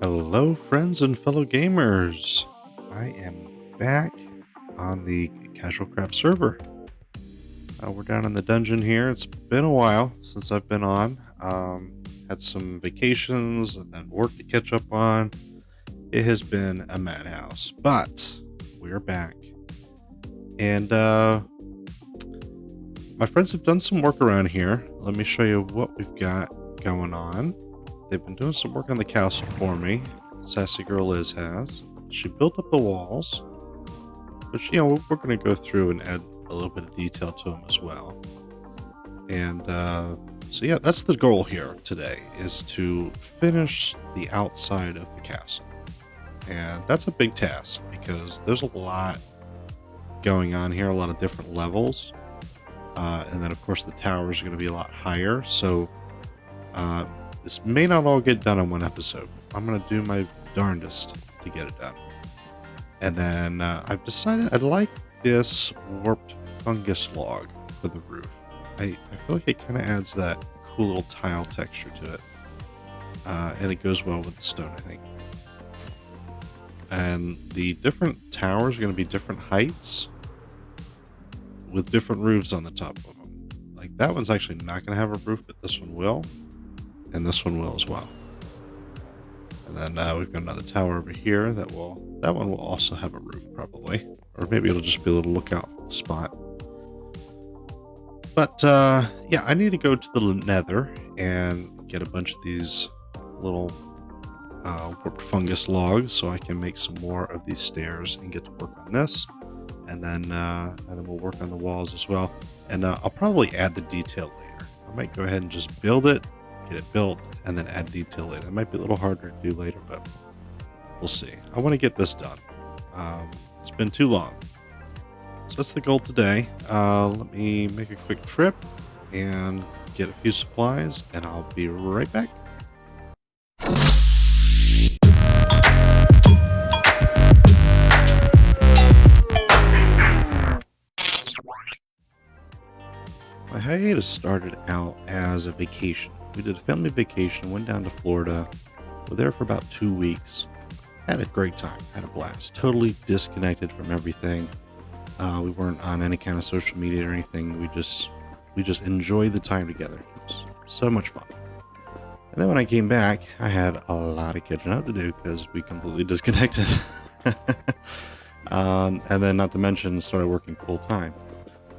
Hello, friends and fellow gamers. I am back on the Casual Craft server. We're down in the dungeon here. It's been a while since I've been on. Had some vacations and then work to catch up on. It has been a madhouse, but we're back. And my friends have done some work around here. Let me show you what we've got going on. They've been doing some work on the castle for me. Sassy girl Liz has. She built up the walls, which, we're going to go through and add a little bit of detail to them as well. And so yeah, that's the goal here today, is to finish the outside of the castle. And that's a big task because there's a lot going on here, a lot of different levels. And then of course the towers are going to be a lot higher. So this may not all get done in one episode. I'm going to do my darndest to get it done. And then I've decided I'd like this warped fungus log for the roof. I feel like it kind of adds that cool little tile texture to it. And it goes well with the stone, I think. And the different towers are going to be different heights with different roofs on the top of them. Like that one's actually not going to have a roof, but this one will. And this one will as well. And then we've got another tower over here that one will also have a roof probably, or maybe it'll just be a little lookout spot. But yeah, I need to go to the nether and get a bunch of these little warped fungus logs so I can make some more of these stairs and get to work on this. And then we'll work on the walls as well. And I'll probably add the detail later. I might go ahead and just build it, get it built, and then add detail later. It might be a little harder to do later, but we'll see. I want to get this done. It's been too long. So that's the goal today. Let me make a quick trip and get a few supplies, and I'll be right back. My hiatus started out as a vacation. We did a family vacation, went down to Florida. We're there for about 2 weeks. Had a great time, had a blast. Totally disconnected from everything. We weren't on any kind of social media or anything. We just enjoyed the time together. It was so much fun. And then when I came back, I had a lot of catching up to do because we completely disconnected. And then not to mention started working full time.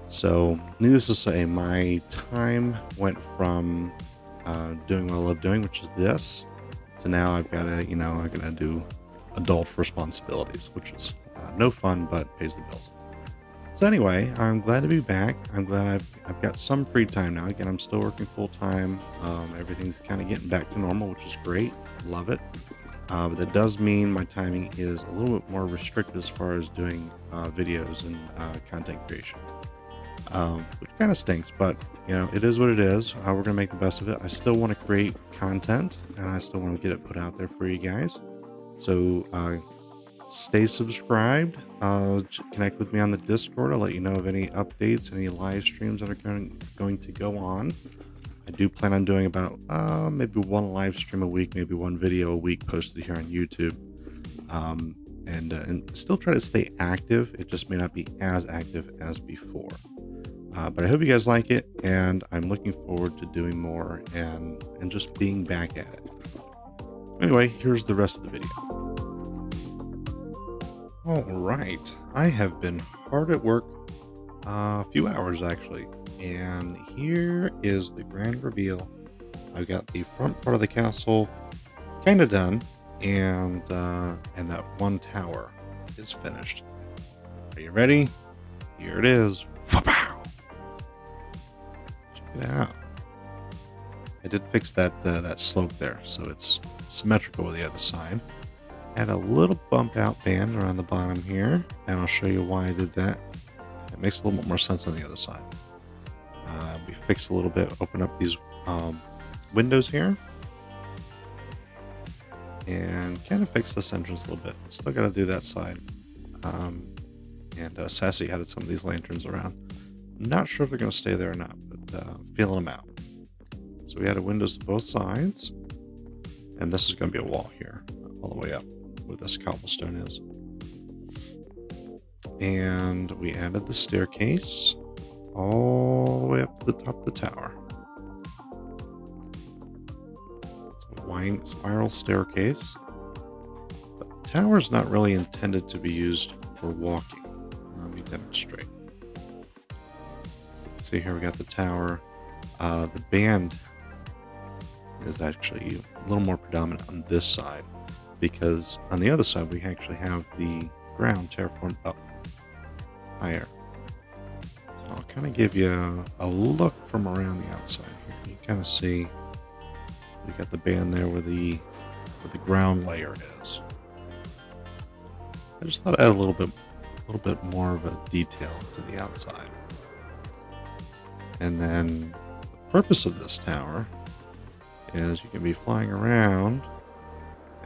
So needless to say, my time went from doing what I love doing, which is this, to now I've got to, I'm going to do adult responsibilities, which is no fun, but pays the bills. So anyway, I'm glad to be back. I'm glad I've got some free time now. Again, I'm still working full time. Everything's kind of getting back to normal, which is great. Love it. But that does mean my timing is a little bit more restricted as far as doing videos and content creation. Which kind of stinks, but it is what it is. We're going to make the best of it. I still want to create content and I still want to get it put out there for you guys. So stay subscribed, connect with me on the Discord. I'll let you know of any updates, any live streams that are going to go on. I do plan on doing about maybe one live stream a week, maybe one video a week posted here on YouTube. And still try to stay active. It just may not be as active as before. But I hope you guys like it, and I'm looking forward to doing more and just being back at it. Anyway, here's the rest of the video. All right, I have been hard at work, a few hours actually, and here is the grand reveal. I've got the front part of the castle kind of done, and that one tower is finished. Are you ready? Here it is. Yeah, I did fix that slope there, so it's symmetrical with the other side. Add a little bump out band around the bottom here, and I'll show you why I did that. It makes a little bit more sense on the other side. We fixed a little bit, open up these windows here, and kind of fix this entrance a little bit. Still got to do that side. And Sassy added some of these lanterns around. I'm not sure if they're going to stay there or not, but feeling them out. So we added windows to both sides, and this is going to be a wall here. all the way up where this cobblestone is. And we added the staircase all the way up to the top of the tower. It's a winding spiral staircase. But the tower is not really intended to be used for walking. Let me demonstrate. So you can see here we got the tower. The band is actually a little more predominant on this side, because on the other side we actually have the ground terraformed up higher. So I'll kind of give you a look from around the outside here. You kind of see we got the band there where the ground layer is. I just thought I'd add a little bit more of a detail to the outside. And then the purpose of this tower is you can be flying around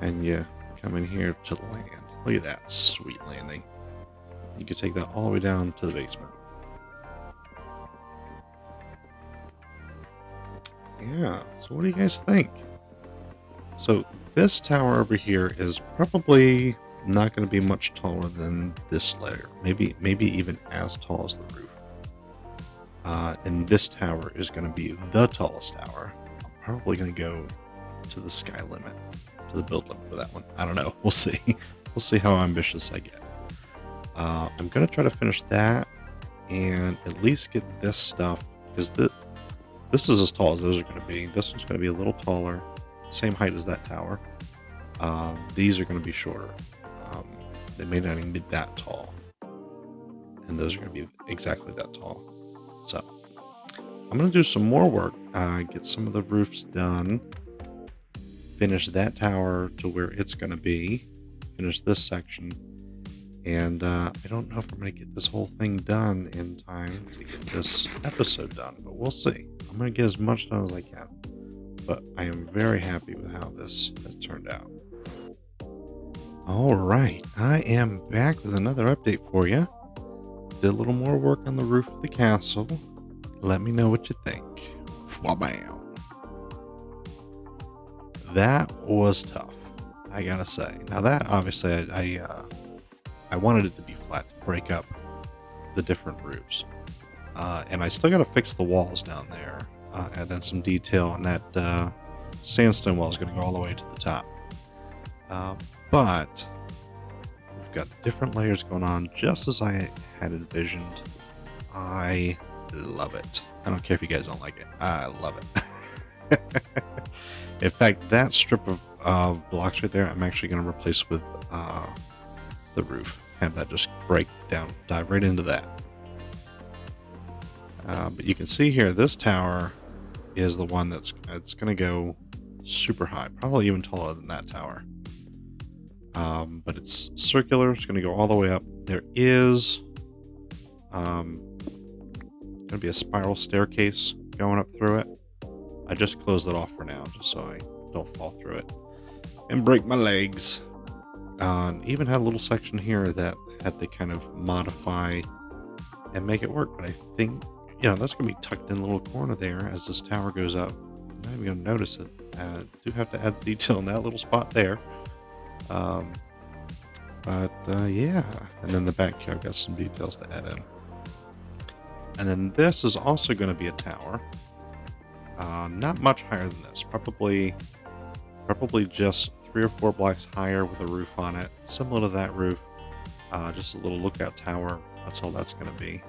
and you come in here to land. Look at that sweet landing. You can take that all the way down to the basement. Yeah, so what do you guys think? So this tower over here is probably not going to be much taller than this layer. Maybe even as tall as the roof. And this tower is going to be the tallest tower. I'm probably going to go to the sky limit, to the build limit for that one. I don't know. We'll see. We'll see how ambitious I get. I'm going to try to finish that and at least get this stuff, because this is as tall as those are going to be. This one's going to be a little taller, same height as that tower. These are going to be shorter. They may not even be that tall. And those are going to be exactly that tall. So I'm going to do some more work, get some of the roofs done, finish that tower to where it's going to be, finish this section. And I don't know if I'm going to get this whole thing done in time to get this episode done, but we'll see. I'm going to get as much done as I can. But I am very happy with how this has turned out. All right, I am back with another update for you. Did a little more work on the roof of the castle. Let me know what you think. Wabam. That was tough, I gotta say. Now that obviously I wanted it to be flat to break up the different roofs. And I still gotta fix the walls down there. Add in some detail on that sandstone wall is gonna go all the way to the top. But we've got the different layers going on just as I had envisioned. I love it. I don't care if you guys don't like it. I love it. In fact, that strip of blocks right there, I'm actually going to replace with the roof. Have that just break down, dive right into that. But you can see here, this tower is the one that's going to go super high, probably even taller than that tower. But it's circular. It's going to go all the way up. There is going to be a spiral staircase going up through it. I just closed it off for now, just so I don't fall through it and break my legs. Even had a little section here that had to kind of modify and make it work. But I think, that's going to be tucked in a little corner there as this tower goes up. I'm not even going to notice it. I do have to add detail in that little spot there. Yeah. And then the back here, I've got some details to add in. And then this is also going to be a tower. Not much higher than this. Probably just 3 or 4 blocks higher with a roof on it. Similar to that roof. Just a little lookout tower. That's all that's going to be.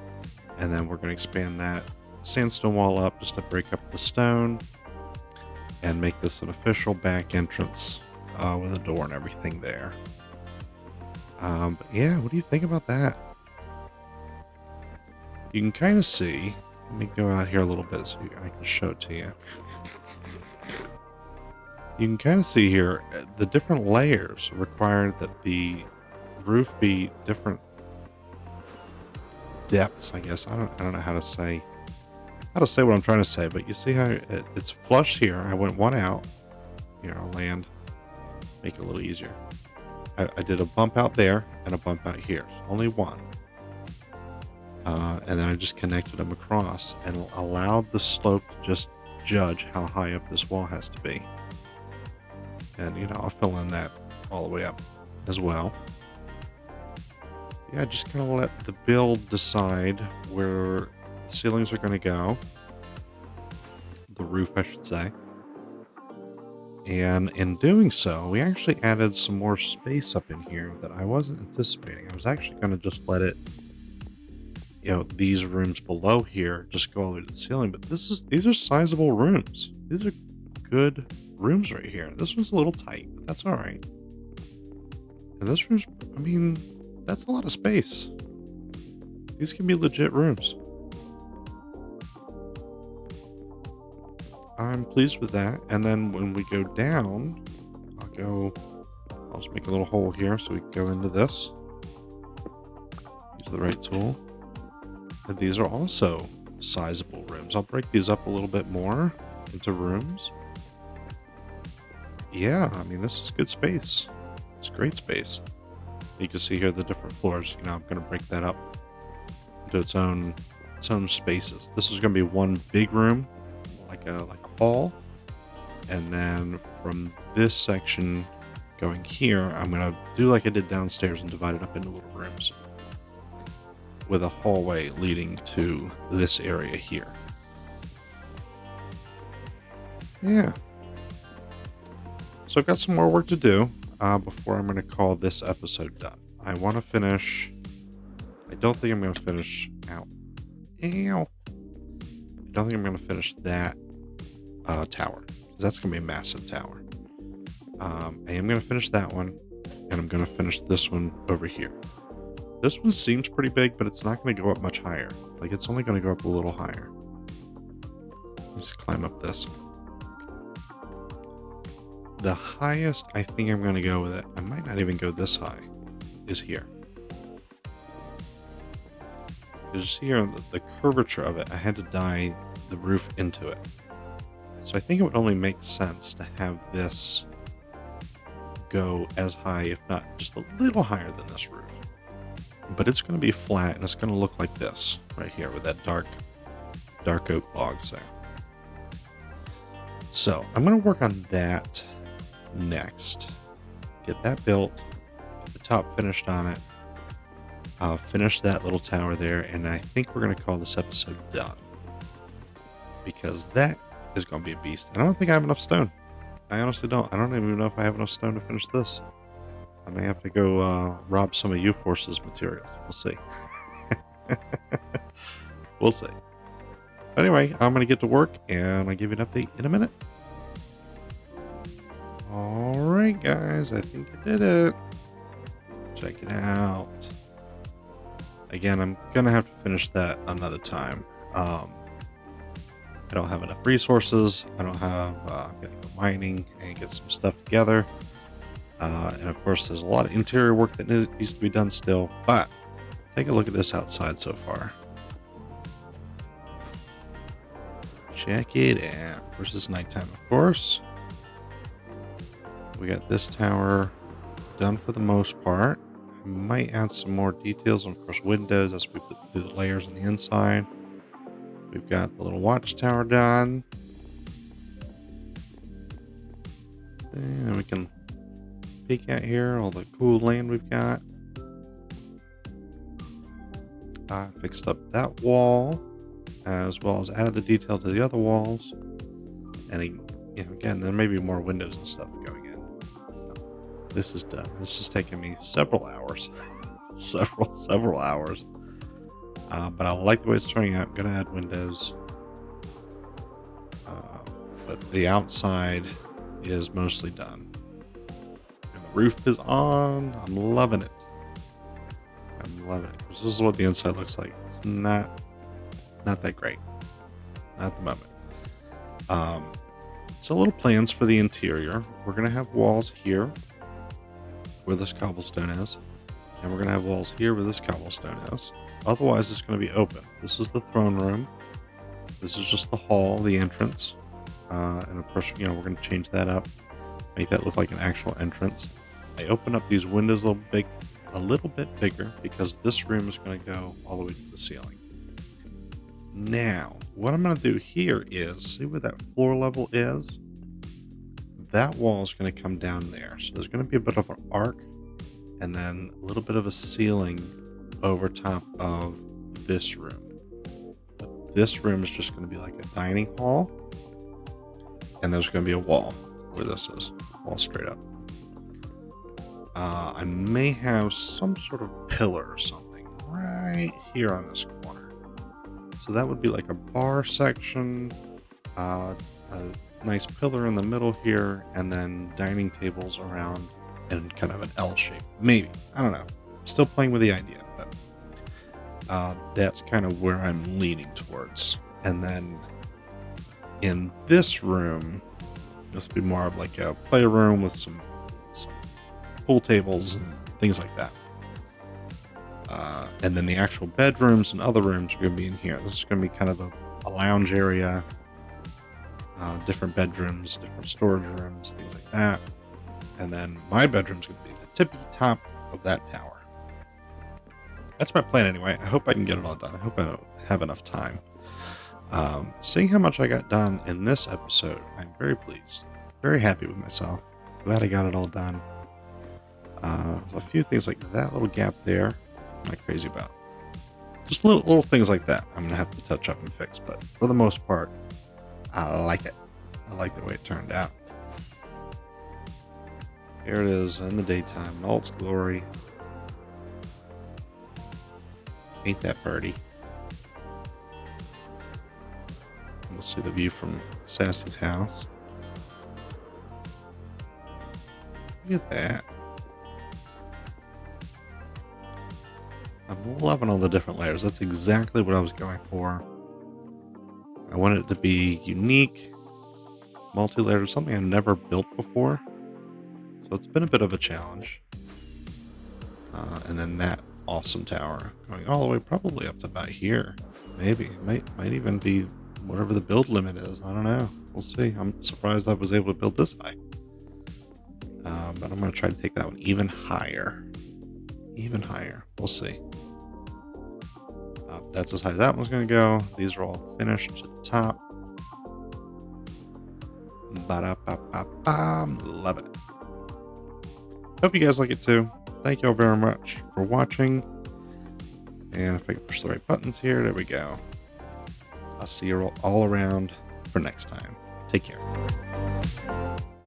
And then we're going to expand that sandstone wall up just to break up the stone and make this an official back entrance with a door and everything there. But yeah, what do you think about that? You can kind of see, let me go out here a little bit so I can show it to you. You can kind of see here the different layers require that the roof be different depths, I guess. I don't know how to say what I'm trying to say, but you see how it's flush here. I went one out. Here, I'll land, make it a little easier. I did a bump out there and a bump out here. Only one. And then I just connected them across and allowed the slope to just judge how high up this wall has to be. And, I'll fill in that all the way up as well. Yeah, just kind of let the build decide where the ceilings are going to go. The roof, I should say. And in doing so, we actually added some more space up in here that I wasn't anticipating. I was actually going to just let it, these rooms below here just go all the way to the ceiling. But these are sizable rooms. These are good rooms right here. This one's a little tight, but that's all right. And this room's, that's a lot of space. These can be legit rooms. I'm pleased with that. And then when we go down, I'll just make a little hole here so we can go into this. Use the right tool. And these are also sizable rooms. I'll break these up a little bit more into rooms. Yeah, this is good space. It's great space. You can see here the different floors. I'm going to break that up into its own spaces. This is going to be one big room, like a hall, and then from this section going here, I'm going to do like I did downstairs and divide it up into little rooms with a hallway leading to this area here. Yeah. So I've got some more work to do before I'm going to call this episode done. I want to finish. I don't think I'm going to finish. Ow. I don't think I'm going to finish that tower. That's going to be a massive tower. I am going to finish that one, and I'm going to finish this one over here. This one seems pretty big, but it's not going to go up much higher. Like, it's only going to go up a little higher. Let's climb up this. The highest I think I'm going to go with it, I might not even go this high, is here. Because here, the curvature of it, I had to die the roof into it. So I think it would only make sense to have this go as high, if not just a little higher than this roof. But it's going to be flat, and it's going to look like this right here with that dark oak logs there. So I'm going to work on that next. Get that built, get the top finished on it. Finish that little tower there, and I think we're going to call this episode done. Because that is going to be a beast. And I don't think I have enough stone. I honestly don't. I don't even know if I have enough stone to finish this. I may have to go rob some of U-Force's materials. We'll see. We'll see. Anyway, I'm going to get to work, and I'll give you an update in a minute. Alright, guys. I think I did it. Check it out. Again, I'm going to have to finish that another time. I don't have enough resources. I don't have, I'm going to go mining and get some stuff together. And of course, there's a lot of interior work that needs to be done still, but take a look at this outside so far. Check it out. Of course, it's nighttime, of course. We got this tower done for the most part. I might add some more details on, of course, windows as we put through the layers on the inside. We've got the little watchtower done. And we can peek out here, all the cool land we've got. I fixed up that wall, as well as added the detail to the other walls. And again, there may be more windows and stuff going in. This is done. This has taken me several hours. several hours. But I like the way it's turning out. I'm going to add windows. But the outside is mostly done. And the roof is on. I'm loving it. I'm loving it. This is what the inside looks like. It's not that great. Not at the moment. So little plans for the interior. We're going to have walls here where this cobblestone is. And we're going to have walls here where this cobblestone is. Otherwise, it's going to be open. This is the throne room. This is just the hall, the entrance. And of course, we're going to change that up. Make that look like an actual entrance. I open up these windows a little bit bigger because this room is going to go all the way to the ceiling. Now, what I'm going to do here is, see where that floor level is? that wall is going to come down there. So there's going to be a bit of an arc and then a little bit of a ceiling over top of this room. But this room is just going to be like a dining hall. And there's going to be a wall where this is, wall straight up. I may have some sort of pillar or something right here on this corner. So that would be like a bar section, a nice pillar in the middle here, and then dining tables around in kind of an L shape. Maybe. I don't know. Still playing with the idea, but that's kind of where I'm leaning towards. And then in this room, this would be more of like a playroom with some pool tables and things like that. And then the actual bedrooms and other rooms are going to be in here. This is going to be kind of a lounge area, different bedrooms, different storage rooms, things like that. And then my bedroom's going to be the tippy top of that tower. That's my plan anyway. I hope I can get it all done. I hope I don't have enough time. Seeing how much I got done in this episode, I'm very pleased. Very happy with myself. Glad I got it all done. A few things like that little gap there, I'm not crazy about. Just little things like that I'm going to have to touch up and fix. But for the most part, I like it. I like the way it turned out. Here it is in the daytime in all its glory. Ain't that pretty? We'll see the view from Sassy's house. Look at that. I'm loving all the different layers. That's exactly what I was going for. I wanted it to be unique, multi-layered, something I've never built before. So it's been a bit of a challenge. And then that awesome tower going all the way probably up to about here. Maybe. It might even be whatever the build limit is. I don't know. We'll see. I'm surprised I was able to build this high. But I'm going to try to take that one even higher. Even higher. We'll see. That's as high as that one's going to go. These are all finished to the top. Ba-da-ba-ba-ba. Loving it. Hope you guys like it too. Thank you all very much for watching. And if I can push the right buttons here, there we go. I'll see you all around for next time. Take care.